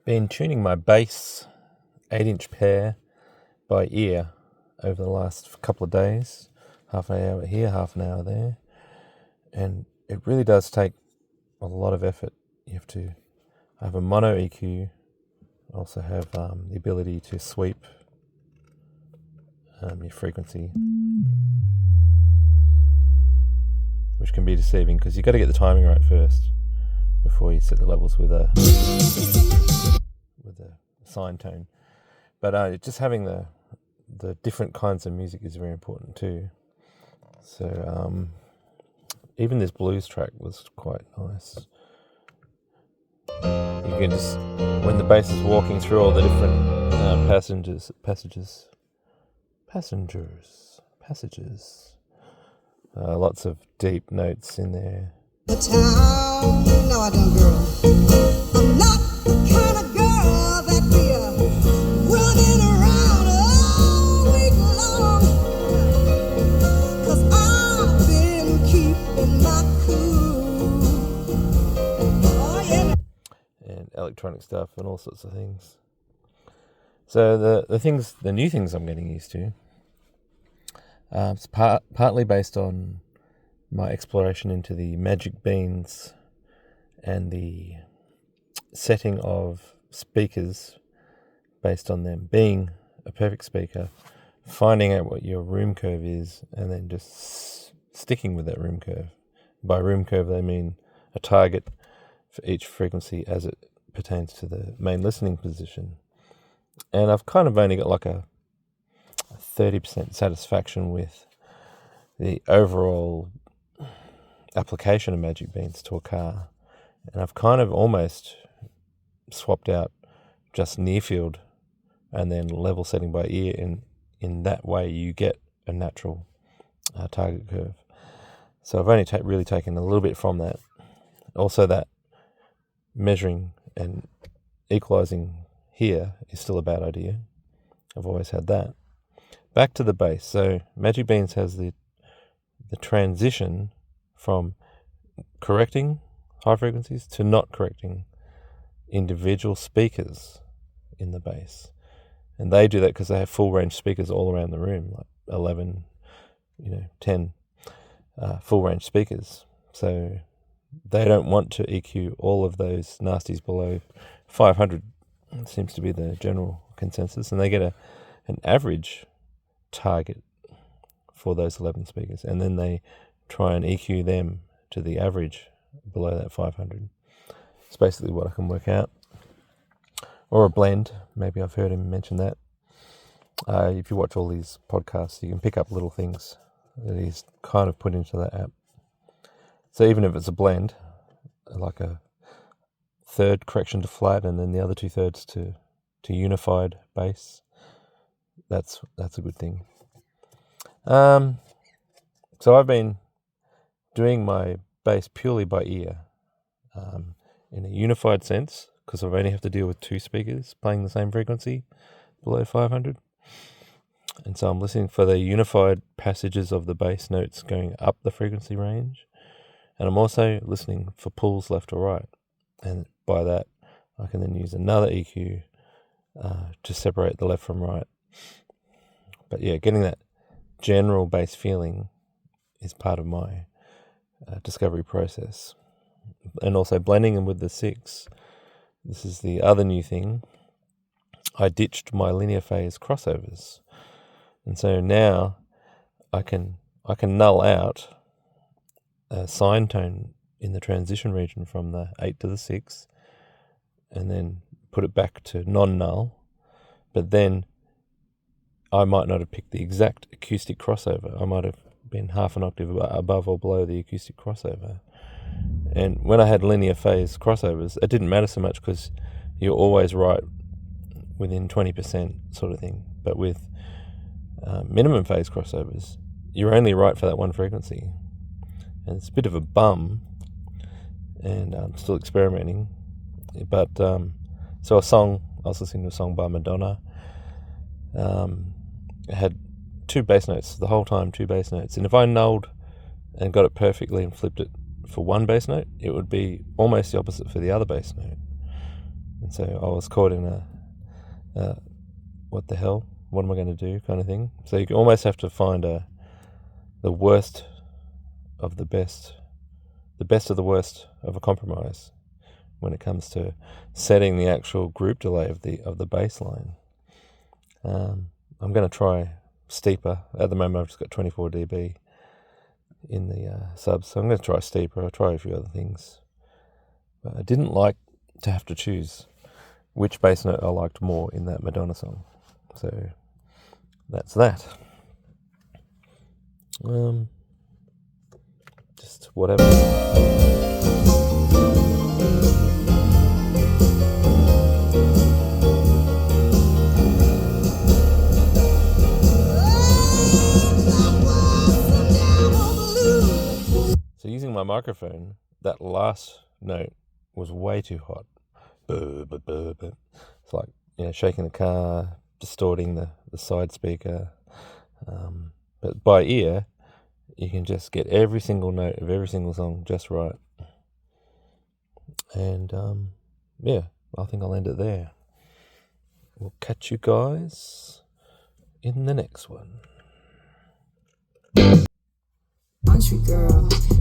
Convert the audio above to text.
been tuning my bass 8-inch pair by ear over the last couple of days, half an hour here, half an hour there, and it really does take a lot of effort. You have to have a mono EQ, also have the ability to sweep your frequency, which can be deceiving because you've got to get the timing right first before you set the levels with a sine tone. But just having the different kinds of music is very important too. So even this blues track was quite nice. You can just, when the bass is walking through all the different passages, lots of deep notes in there. The town, no I don't, girl. I'm not the kind of girl that be running around all week long. 'Cause I've been keeping my cool. Oh yeah. And electronic stuff and all sorts of things. So the new things I'm getting used to, it's partly based on my exploration into the Magic Beans and the setting of speakers based on them being a perfect speaker, finding out what your room curve is, and then just sticking with that room curve. By room curve, they mean a target for each frequency as it pertains to the main listening position. And I've kind of only got like a 30% satisfaction with the overall application of Magic Beans to a car, and I've kind of almost swapped out just near field and then level setting by ear. In that way you get a natural target curve. So I've only really taken a little bit from that. Also, that measuring and equalizing here is still a bad idea. I've always had that. Back to the bass. So Magic Beans has the transition from correcting high frequencies to not correcting individual speakers in the bass. And they do that because they have full range speakers all around the room, like 11, 10 full range speakers. So they don't want to EQ all of those nasties below 500. It seems to be the general consensus. And they get an average target for those 11 speakers. And then they try and EQ them to the average below that 500. It's basically what I can work out. Or a blend. Maybe I've heard him mention that. If you watch all these podcasts, you can pick up little things that he's kind of put into that app. So even if it's a blend, like a third correction to flat and then the other 2/3 to unified bass, that's a good thing. So I've been doing my bass purely by ear, in a unified sense, because I only have to deal with two speakers playing the same frequency below 500. And so I'm listening for the unified passages of the bass notes going up the frequency range. And I'm also listening for pulls left or right. And by that, I can then use another EQ to separate the left from right. But yeah, getting that general bass feeling is part of my discovery process. And also blending them with the 6. This is the other new thing. I ditched my linear phase crossovers. And so now I can null out a sine tone in the transition region from the 8 to the 6 and then put it back to non-null. But then I might not have picked the exact acoustic crossover. I might have been half an octave above or below the acoustic crossover. And when I had linear phase crossovers, it didn't matter so much because you're always right within 20% sort of thing. But with minimum phase crossovers, you're only right for that one frequency. And it's a bit of a bum, and I'm still experimenting. But so I was listening to a song by Madonna. It had two bass notes the whole time, two bass notes. And if I nulled and got it perfectly and flipped it for one bass note, it would be almost the opposite for the other bass note. And so I was caught in a what the hell? What am I going to do kind of thing. So you almost have to find the worst of the best of the worst of a compromise when it comes to setting the actual group delay of the bass line. I'm going to try steeper. At the moment I've just got 24 dB in the subs, so I'm going to try steeper. I'll try a few other things, but I didn't like to have to choose which bass note I liked more in that Madonna song. So that's that. Just whatever. So using my microphone, that last note was way too hot. It's like, shaking the car, distorting the side speaker. But by ear, you can just get every single note of every single song just right. And I think I'll end it there. We'll catch you guys in the next one. Country girl.